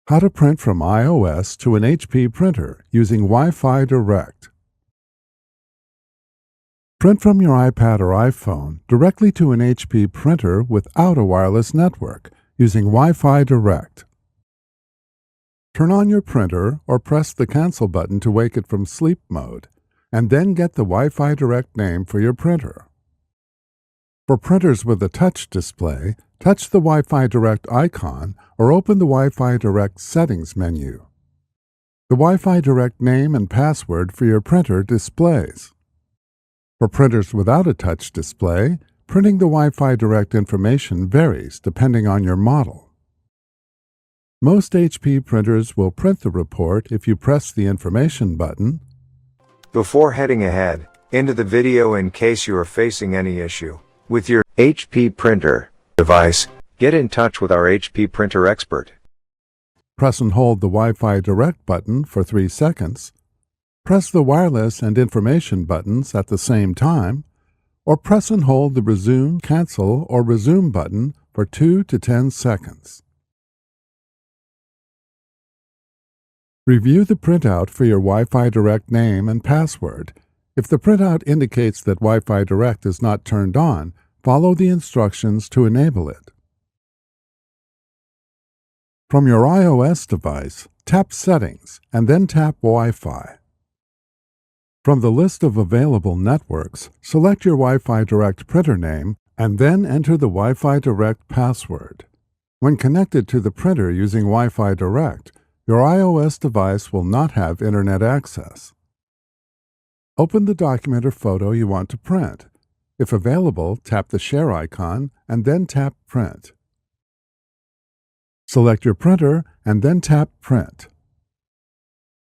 How to print from iOS to an HP printer using Wi-Fi Direct. Print from your iPad or iPhone directly to an HP printer without a wireless network using Wi-Fi Direct. Turn on your printer or press the cancel button to wake it from sleep mode, and then get the Wi-Fi Direct name for your printer. For printers with a touch display, touch the Wi-Fi Direct icon or open the Wi-Fi Direct settings menu. The Wi-Fi Direct name and password for your printer displays. For printers without a touch display, printing the Wi-Fi Direct information varies depending on your model. Most HP printers will print the report if you press the information button. Before heading ahead into the video, in case you are facing any issue with your HP printer device, get in touch with our HP printer expert. Press and hold the Wi-Fi Direct button for 3 seconds. Press the wireless and information buttons at the same time, or press and hold the resume, cancel, or resume button for 2 to 10 seconds. Review the printout for your Wi-Fi Direct name and password. If the printout indicates that Wi-Fi Direct is not turned on, follow the instructions to enable it. From your iOS device, tap Settings and then tap Wi-Fi. From the list of available networks, select your Wi-Fi Direct printer name and then enter the Wi-Fi Direct password. When connected to the printer using Wi-Fi Direct, your iOS device will not have internet access. Open the document or photo you want to print. If available, tap the Share icon and then tap Print. Select your printer and then tap Print.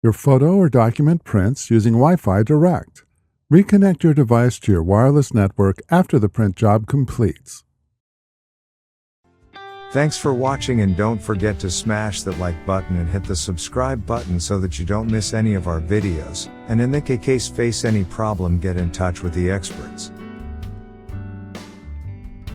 Your photo or document prints using Wi-Fi Direct. Reconnect your device to your wireless network after the print job completes. Thanks for watching, and don't forget to smash that like button and hit the subscribe button so that you don't miss any of our videos. And in the case face any problem, get in touch with the experts.